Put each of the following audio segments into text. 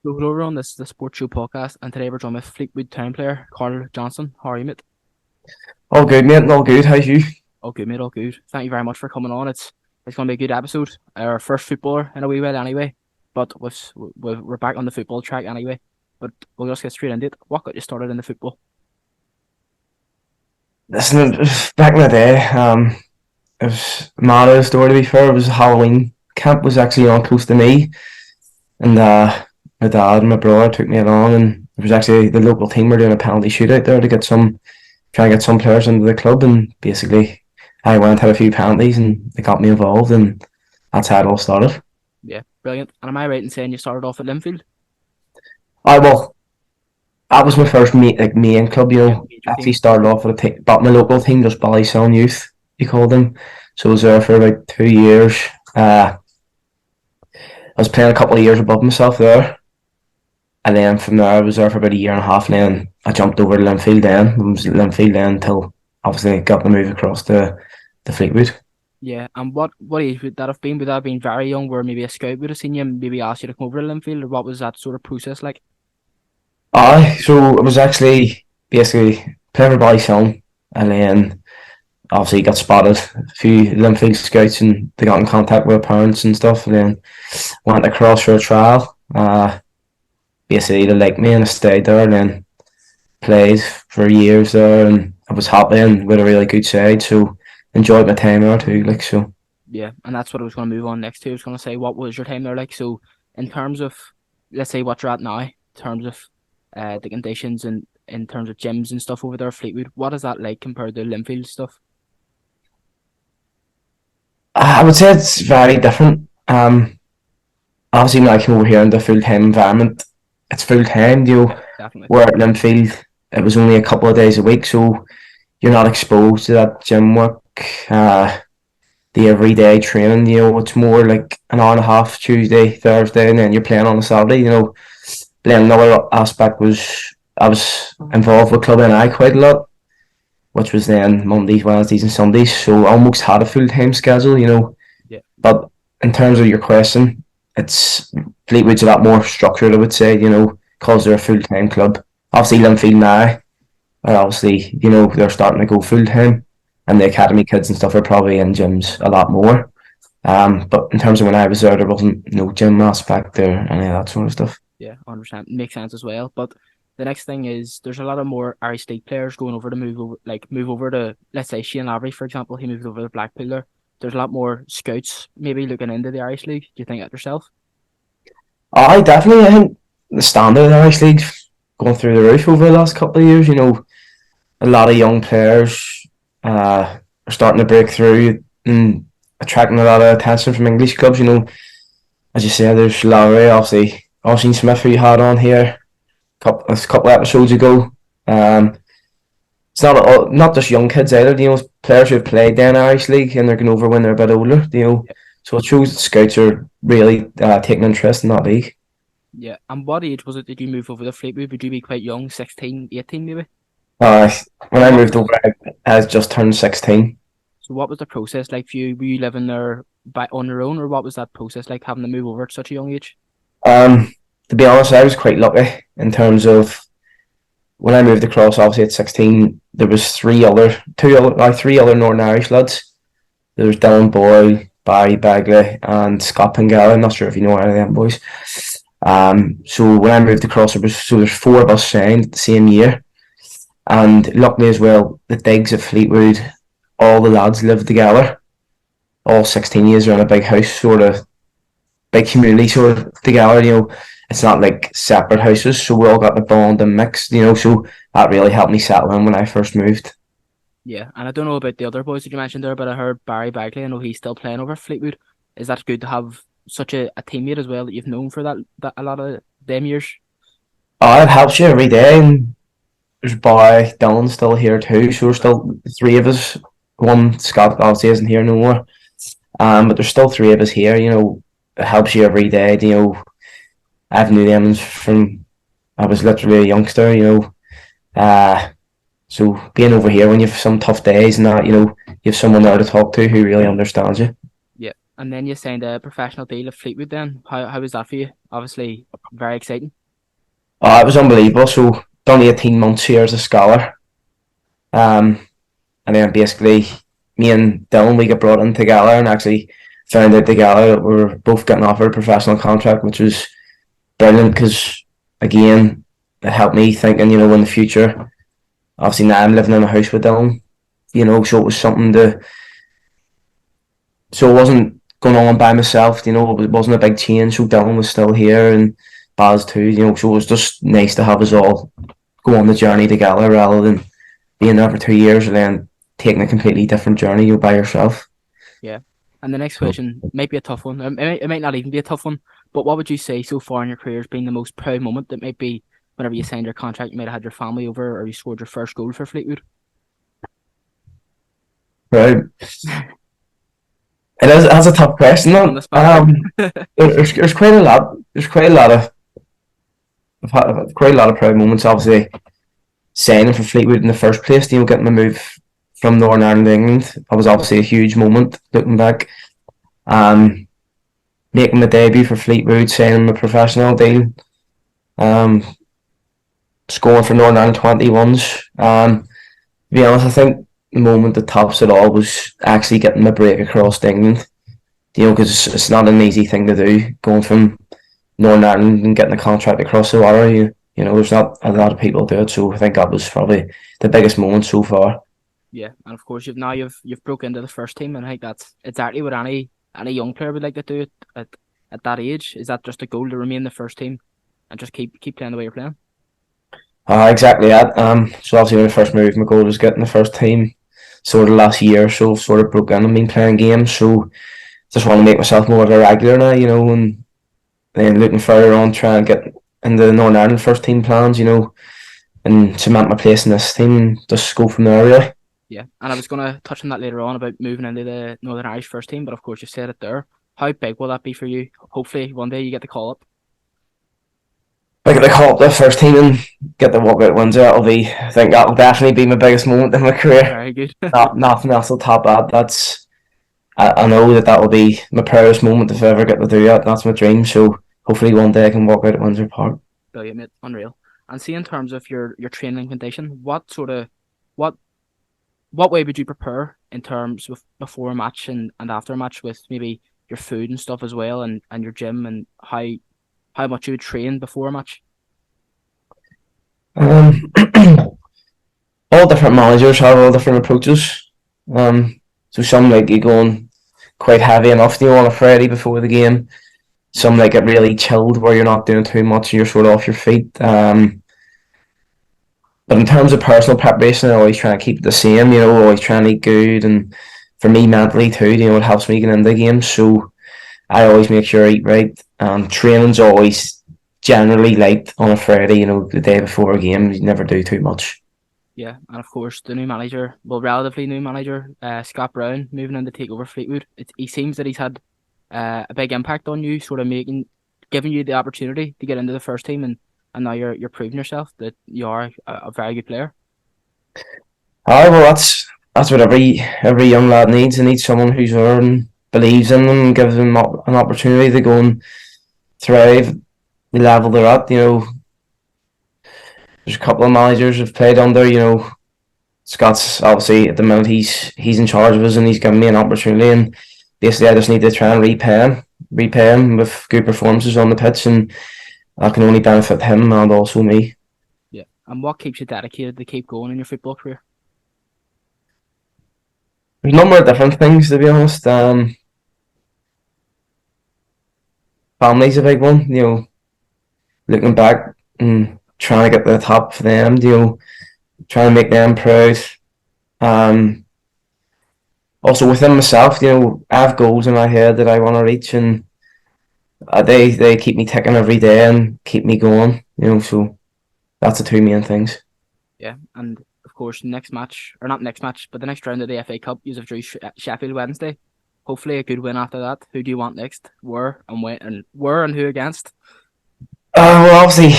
So hello everyone, this is the Sports Show podcast, and today we're joined with Fleetwood town player Carl Johnston. How are you, mate? All good, mate. All good. How's you? All good, mate. All good. Thank you very much for coming on. It's going to be a good episode. Our first footballer in a wee while, anyway. But we're back on the football track anyway. But we'll just get straight into it. What got you started in the football? Listen, back in the day, it was a mad story to be fair. It was Halloween camp was actually on close to me, and my dad and my brother took me along, and it was actually the local team were doing a penalty shootout there to try and get some players into the club, and basically I went had a few penalties, and they got me involved, and that's how it all started. Yeah, brilliant. And am I right in saying you started off at Linfield? I well, that was my first main club. Yeah, I major actually team. started off with a team, but my local team, just Ballysown Youth, you call them. So I was there for about 2 years. I was playing a couple of years above myself there, and then from there I was there for about a year and a half. And then I jumped over to Linfield. Then I was at Linfield then until obviously got the move across to the Fleetwood. Yeah, and what age would that have been? Would that have been very young, where maybe a scout would have seen you and maybe asked you to come over to Linfield, or what was that sort of process like? So it was actually basically playing for Ballysown, and then obviously got spotted a few Linfield scouts, and they got in contact with parents and stuff, and then went across for a trial. Basically they liked me and I stayed there, and then played for years there, and I was happy and with a really good side, so enjoyed my time there too. Yeah, and that's what I was going to move on next to. I was going to say, what was your time there like? So, in terms of, let's say, what you're at now, in terms of the conditions and in terms of gyms and stuff over there, Fleetwood, what is that like compared to Linfield stuff? I would say it's very different. Obviously when I came over here in the full time environment, it's full time. Yeah, definitely. Where at Linfield it was only a couple of days a week, so you're not exposed to that gym work. Uh, the everyday training, it's more like an hour and a half Tuesday, Thursday, and then you're playing on a Saturday. Then another aspect was I was involved with Club NI quite a lot, which was then Mondays, Wednesdays, and Sundays. So I almost had a full time schedule. Yeah, But in terms of your question, it's Fleetwood's a lot more structured, I would say. Because they're a full time club. Obviously, Linfield now are obviously they're starting to go full time, and the academy kids and stuff are probably in gyms a lot more. But in terms of when I was there wasn't no gym aspect or any of that sort of stuff. yeah, 100%. Makes sense as well. But the next thing is there's a lot of more Irish League players going over to move over to, let's say, Shane Lavery, for example. He moved over to Blackpool there. There's a lot more scouts maybe looking into the Irish League. Do you think that yourself? I think the standard of the Irish League's gone through the roof over the last couple of years. A lot of young players are starting to break through and attracting a lot of attention from English clubs. As you say, there's Lowry, obviously, Austin Smith, who you had on here a couple of episodes ago. It's not just young kids either. Players who have played in Irish League and they're going over when they're a bit older. So it shows that scouts are really taking interest in that league. Yeah. And what age was it did you move over to Fleetwood? Would you be quite young, 16, 18 maybe? Uh, when And I what moved over, was I had just turned 16. so what was the process like for you? Were you living there on your own, or what was that process like having to move over at such a young age? Um, to be honest, I was quite lucky in terms of when I moved across. Obviously, at 16, there was three other Northern Irish lads. There was Dylan Boyle, Barry Bagley, and Scott Pingala. I'm not sure if you know any of them boys. So when I moved across, there's four of us signed the same year, and luckily as well, the digs at Fleetwood, all the lads lived together. All 16 years are in a big house, sort of big community, sort of together. It's not like separate houses, so we all got the bond and mix. So that really helped me settle in when I first moved. Yeah, and I don't know about the other boys that you mentioned there, but I heard Barry Bagley. I know he's still playing over at Fleetwood. Is that good to have such a teammate as well that you've known for that a lot of them years? Oh, it helps you every day, and there's boy Dylan still here too, so we're still three of us. One Scott obviously isn't here no more. But there's still three of us here. It helps you every day. I've knew them from I was literally a youngster. Uh, so being over here when you have some tough days and that, you have someone there to talk to who really understands you. Yeah, and then you signed a professional deal at Fleetwood. Then how was that for you? Obviously, very exciting. It was unbelievable. So done 18 months here as a scholar, um, and then basically me and Dylan we got brought in together and actually found out together that we were both getting offered a professional contract, which was brilliant because again it helped me thinking, in the future. Obviously now I'm living in a house with Dylan, so it was something to. So it wasn't going on by myself, it wasn't a big change. So Dylan was still here and Baz too, so it was just nice to have us all go on the journey together rather than being there for 2 years and then taking a completely different journey by yourself. Yeah. And the next So, question might be a tough one. It might not even be a tough one. But what would you say so far in your career has been the most proud moment? That might be whenever you signed your contract, you might have had your family over, or you scored your first goal for Fleetwood. right. That's a tough question. On the No? spot there. There's quite a lot. There's quite a lot of I've had quite a lot of proud moments. Obviously, signing for Fleetwood in the first place, getting the move from Northern Ireland to England, that was obviously a huge moment looking back. Um, Making my debut for Fleetwood, signing my professional deal, um, scoring for Northern Ireland 21s. To be honest, I think the moment that tops it all was actually getting my break across to England. Because it's not an easy thing to do, going from Northern Ireland and getting a contract across the water. There's not a lot of people do it, so I think that was probably the biggest moment so far. Yeah, and of course you've broke into the first team, and I think that's exactly what any young player would like to do at that age. Is that just a goal to remain the first team and just keep playing the way you're playing? Exactly that. So obviously when I first moved, my goal was getting the first team. Sort of last year or so, sort of broke in and been playing games. So just want to make myself more of a regular now, and then looking further on, try and get into the Northern Ireland first team plans, and cement my place in this team and just go from there, really. Yeah, and I was going to touch on that later on about moving into the Northern Irish first team, but of course you said it there. How big will that be for you? Hopefully one day you get the call up. If I get the call up the first team and get the walkout wins, I think that'll definitely be my biggest moment in my career. Very good. Nothing else will top that. I know that will be my proudest moment if I ever get to do that. That's my dream. So hopefully one day I can walk out at Windsor Park. Brilliant, mate. Unreal. And see, in terms of your training condition, what what way would you prepare in terms of before a match and after a match with maybe your food and stuff as well, and your gym, and how much you would train before a match? Um, all different managers have all different approaches. So some like you going quite heavy enough, on a Friday before the game. Some like it really chilled where you're not doing too much and you're sort of off your feet. But in terms of personal preparation, I always try and keep it the same. Always trying to eat good, and for me mentally too, it helps me get into the game. So I always make sure I eat right. Training's always generally light on a Friday. The day before a game, you never do too much. Yeah, and of course the new manager, well, relatively new manager, Scott Brown, moving in to take over Fleetwood. He seems that he's had a big impact on you, sort of giving you the opportunity to get into the first team, and now you're proving yourself that you are a very good player. Well, that's what every young lad needs. They need someone who's there and believes in them and gives them an opportunity to go and thrive the level they're at. There's a couple of managers have played under. Scott's obviously at the minute he's in charge of us and he's given me an opportunity, and basically I just need to try and repay him with good performances on the pitch, and that can only benefit him and also me. Yeah, and what keeps you dedicated to keep going in your football career? There's a number of different things, to be honest. Family's a big one. Looking back and trying to get to the top for them. Trying to make them proud. Also within myself, I have goals in my head that I want to reach, and they keep me ticking every day and keep me going. So that's the two main things. Yeah, and of course next match, or not next match, but the next round of the FA Cup, you have drew Sheffield Wednesday. Hopefully a good win after that. Who do you want next? Where and who against? Well, obviously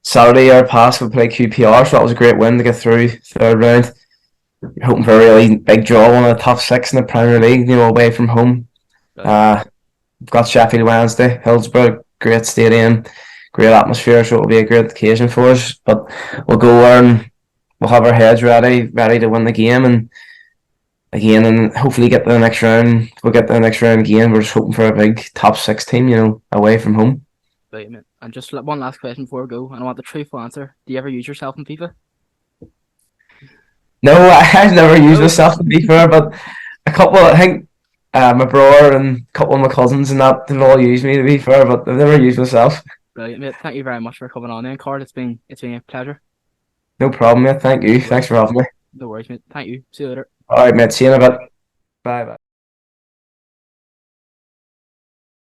Saturday our pass we played QPR, so that was a great win to get through third round. Hoping for a really big draw, one of the top six in the Premier League, away from home. We've got Sheffield Wednesday, Hillsborough, great stadium. great atmosphere, so it'll be a great occasion for us. But we'll go there and we'll have our heads ready to win the game, and again, and hopefully get to the next round. We'll get to the next round again. We're just hoping for a big top six team, away from home. Right, mate. And just one last question before we go, and I want the truthful answer. Do you ever use yourself in FIFA? No, I've never used No. myself to be fair, but a couple, I think, my brother and a couple of my cousins and that have all used me to be fair, but I've never used myself. Brilliant, mate. Thank you very much for coming on then, Carl. It's been a pleasure. No problem, mate. Thank you. No Thanks worries. for having me. No worries, mate. Thank you. See you later. All right, mate. See you in a bit. Bye bye.